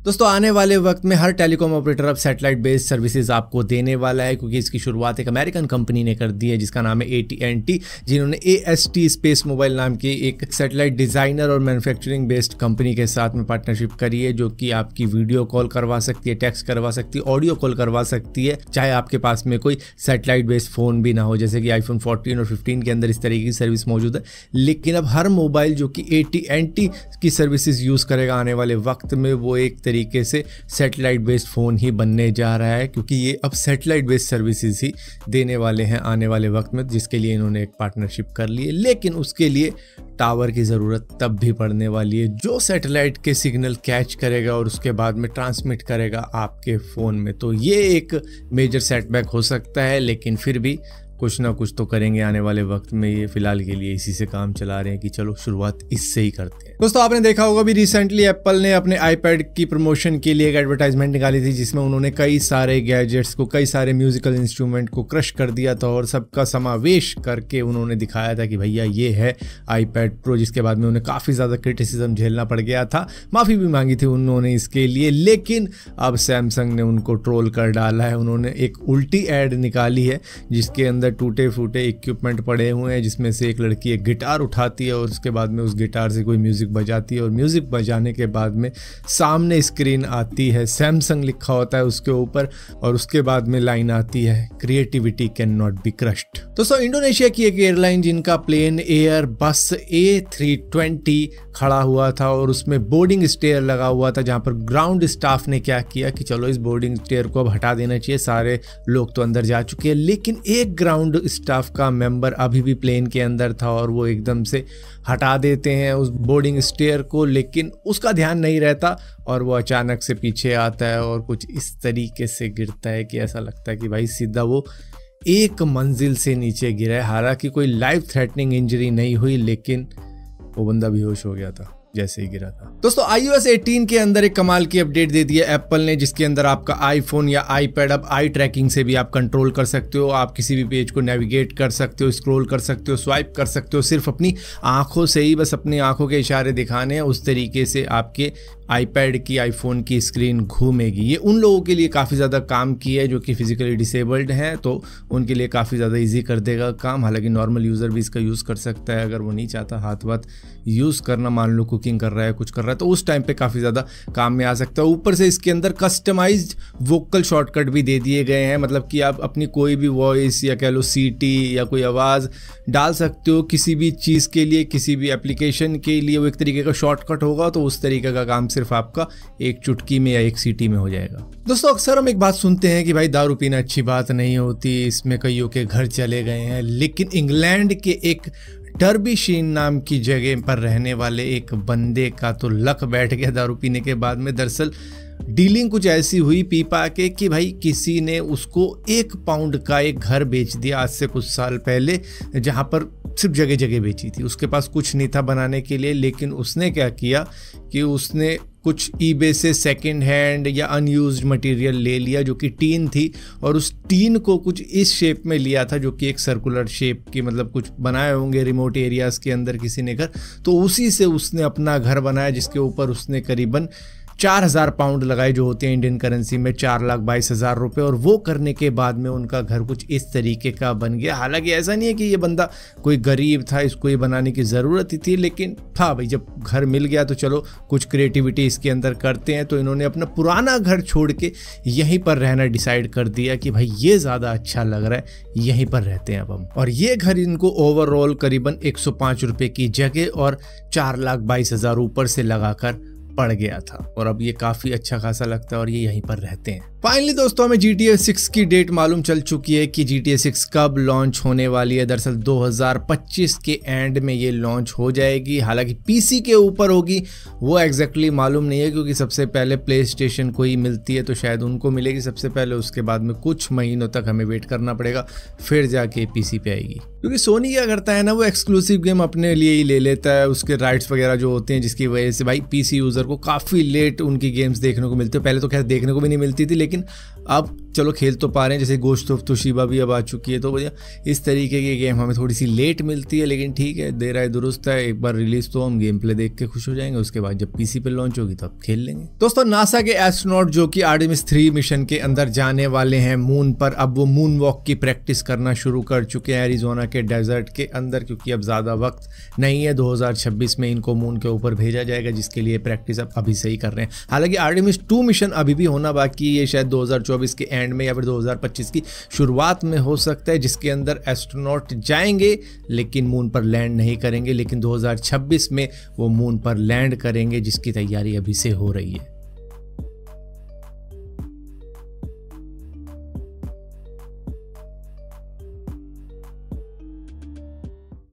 दोस्तों आने वाले वक्त में हर टेलीकॉम ऑपरेटर अब सैटेलाइट बेस्ड सर्विसेज आपको देने वाला है, क्योंकि इसकी शुरुआत एक अमेरिकन कंपनी ने कर दी है जिसका नाम है AT&T, जिन्होंने AST स्पेस मोबाइल नाम की एक सैटेलाइट डिजाइनर और मैन्युफैक्चरिंग बेस्ड कंपनी के साथ में पार्टनरशिप करी है, जो कि आपकी वीडियो कॉल करवा सकती है, टेक्स्ट करवा सकती है, ऑडियो कॉल करवा सकती है, चाहे आपके पास में कोई सैटेलाइट बेस्ड फोन भी ना हो, जैसे कि iPhone 14 और 15 के अंदर इस तरीके की सर्विस मौजूद है। लेकिन अब हर मोबाइल जो कि AT&T की सर्विसेज यूज करेगा आने वाले वक्त में, वो एक तरीके से सैटेलाइट बेस्ड फ़ोन ही बनने जा रहा है, क्योंकि ये अब सैटेलाइट बेस्ड सर्विसेज ही देने वाले हैं आने वाले वक्त में, जिसके लिए इन्होंने एक पार्टनरशिप कर ली है। लेकिन उसके लिए टावर की ज़रूरत तब भी पड़ने वाली है जो सैटेलाइट के सिग्नल कैच करेगा और उसके बाद में ट्रांसमिट करेगा आपके फ़ोन में। तो ये एक मेजर सेटबैक हो सकता है, लेकिन फिर भी कुछ ना कुछ तो करेंगे आने वाले वक्त में। ये फिलहाल के लिए इसी से काम चला रहे हैं कि चलो शुरुआत इससे ही करते हैं। दोस्तों आपने देखा होगा भी रिसेंटली एप्पल ने अपने आईपैड की प्रमोशन के लिए एक एडवर्टाइजमेंट निकाली थी, जिसमें उन्होंने कई सारे गैजेट्स को, कई सारे म्यूजिकल इंस्ट्रूमेंट को क्रश कर दिया था और सबका समावेश करके उन्होंने दिखाया था कि भैया ये है आईपैड प्रो, जिसके बाद में उन्हें काफ़ी ज़्यादा क्रिटिसिज्म झेलना पड़ गया था। माफ़ी भी मांगी थी उन्होंने इसके लिए, लेकिन अब सैमसंग ने उनको ट्रोल कर डाला है। उन्होंने एक उल्टी एड निकाली है जिसके अंदर टूटे फूटे इक्विपमेंट पड़े हुए हैं, जिसमें से एक लड़की एक गिटार उठाती है और उसके बाद में उस गिटार से कोई म्यूजिक बजाती है और म्यूजिक बजाने के बाद में सामने स्क्रीन आती है, सैमसंग लिखा होता है उसके ऊपर, और उसके बाद में लाइन आती है, creativity can not be crushed. दोस्तों इंडोनेशिया की एक एयरलाइन जिनका प्लेन एयर बस A320 खड़ा हुआ था और उसमें बोर्डिंग स्टेयर लगा हुआ था, जहां पर ग्राउंड स्टाफ ने क्या किया कि चलो इस बोर्डिंग स्टेयर को अब हटा देना चाहिए, सारे लोग तो अंदर जा चुके हैं। लेकिन एक ग्राउंड स्टाफ का मेंबर अभी भी प्लेन के अंदर था और वो एकदम से हटा देते हैं उस बोर्डिंग स्टेयर को, लेकिन उसका ध्यान नहीं रहता और वो अचानक से पीछे आता है और कुछ इस तरीके से गिरता है कि ऐसा लगता है कि भाई सीधा वो एक मंजिल से नीचे गिरा है। हालांकि कोई लाइफ थ्रेटनिंग इंजरी नहीं हुई, लेकिन वो बंदा बेहोश हो गया था जैसे ही गिरा था। दोस्तों iOS 18 के अंदर एक कमाल की अपडेट दे दी है एप्पल ने, जिसके अंदर आपका आईफोन या आईपैड अब आई ट्रैकिंग से भी आप कंट्रोल कर सकते हो। आप किसी भी पेज को नेविगेट कर सकते हो, स्क्रॉल कर सकते हो, स्वाइप कर सकते हो, सिर्फ अपनी आंखों से ही, बस अपनी आंखों के इशारे दिखाने हैं, उस तरीके से आपके आईपैड की, आईफोन की स्क्रीन घूमेगी। ये उन लोगों के लिए काफ़ी ज़्यादा काम की है जो कि फिजिकली डिसेबल्ड हैं, तो उनके लिए काफ़ी ज़्यादा ईजी कर देगा काम। हालांकि नॉर्मल यूज़र भी इसका यूज़ कर सकता है अगर वो नहीं चाहता हाथ वाथ यूज़ करना, मान लो कुकिंग कर रहा है, कुछ कर रहा है, तो उस टाइम पे काफ़ी ज़्यादा काम में आ सकता है। ऊपर से इसके अंदर कस्टमाइज्ड वोकल शॉर्टकट भी दे दिए गए हैं, मतलब कि आप अपनी कोई भी वॉइस या कह लो सीटी या कोई आवाज़ डाल सकते हो किसी भी चीज़ के लिए, किसी भी एप्लीकेशन के लिए, वो एक तरीके का शॉर्टकट होगा, तो उस तरीके का काम सिर्फ आपका एक चुटकी में या एक सीटी में हो जाएगा। दोस्तों अक्सर हम एक बात सुनते हैं कि भाई दारू पीना अच्छी बात नहीं होती, इसमें कईयों के घर चले गए हैं, लेकिन इंग्लैंड के एक डर्बीशीन नाम की जगह पर रहने वाले एक बंदे का तो लक बैठ गया दारू पीने के बाद में। दरअसल डीलिंग कुछ ऐसी हुई पी पा के कि भाई किसी ने उसको 1 पाउंड का एक घर बेच दिया आज से कुछ साल पहले, जहां पर सिर्फ जगह जगह बेची थी। उसके पास कुछ नहीं था बनाने के लिए, लेकिन उसने क्या किया कि उसने कुछ ईबे से सेकंड हैंड या अनयूज्ड मटेरियल ले लिया जो कि टीन थी, और उस टीन को कुछ इस शेप में लिया था जो कि एक सर्कुलर शेप की, मतलब कुछ बनाए होंगे रिमोट एरियाज़ के अंदर किसी ने घर, तो उसी से उसने अपना घर बनाया, जिसके ऊपर उसने करीबन 4000 पाउंड लगाए, जो होते हैं इंडियन करेंसी में 4,22,000 रुपये। और वो करने के बाद में उनका घर कुछ इस तरीके का बन गया। हालांकि ऐसा नहीं है कि ये बंदा कोई गरीब था, इसको ये बनाने की ज़रूरत ही थी, लेकिन था भाई जब घर मिल गया तो चलो कुछ क्रिएटिविटी इसके अंदर करते हैं। तो इन्होंने अपना पुराना घर छोड़ के यहीं पर रहना डिसाइड कर दिया कि भाई ये ज़्यादा अच्छा लग रहा है, यहीं पर रहते हैं अब हम। और ये घर इनको ओवरऑल करीबन 105 रुपये की जगह और 4,22,000 ऊपर से लगाकर पड़ गया था, और अब ये काफ़ी अच्छा खासा लगता है और ये यहीं पर रहते हैं। फाइनली दोस्तों हमें GTA 6 की डेट मालूम चल चुकी है कि GTA 6 कब लॉन्च होने वाली है। दरअसल 2025 के एंड में ये लॉन्च हो जाएगी। हालांकि PC के ऊपर होगी वो एग्जैक्टली मालूम नहीं है, क्योंकि सबसे पहले PlayStation को ही मिलती है, तो शायद उनको मिलेगी सबसे पहले, उसके बाद में कुछ महीनों तक हमें वेट करना पड़ेगा, फिर जाके PC पे आएगी। क्योंकि सोनी क्या करता है ना, वो एक्सक्लूसिव गेम अपने लिए ही ले लेता है, उसके राइट्स वगैरह जो होते हैं, जिसकी वजह से भाई PC यूज़र को काफ़ी लेट उनकी गेम्स देखने को मिलती है। पहले तो खैर देखने को भी नहीं मिलती थी, लेकिन अब चलो खेल तो पा रहे हैं, जैसे गोस्ट ऑफ तुशिबा भी अब आ चुकी है, तो भैया इस तरीके की गेम हमें थोड़ी सी लेट मिलती है, लेकिन ठीक है, देर आए दुरुस्त है। एक बार रिलीज तो हम गेम प्ले देख के खुश हो जाएंगे, उसके बाद जब पीसी पे लॉन्च होगी तब खेल लेंगे। दोस्तों नासा के एस्ट्रोनॉट जो कि आर्टेमिस 3 मिशन के अंदर जाने वाले हैं मून पर, अब वो मून वॉक की प्रैक्टिस करना शुरू कर चुके हैं एरिजोना के डेजर्ट के अंदर, क्योंकि अब ज़्यादा वक्त नहीं है, 2026 में इनको मून के ऊपर भेजा जाएगा, जिसके लिए प्रैक्टिस अब अभी से ही कर रहे हैं। हालांकि आर्टेमिस 2 मिशन अभी भी होना बाकी, ये शायद 2024 के एंड में या फिर 2025 की शुरुआत में हो सकता है, जिसके अंदर एस्ट्रोनॉट जाएंगे लेकिन मून पर लैंड नहीं करेंगे, लेकिन 2026 में वो मून पर लैंड करेंगे, जिसकी तैयारी अभी से हो रही है।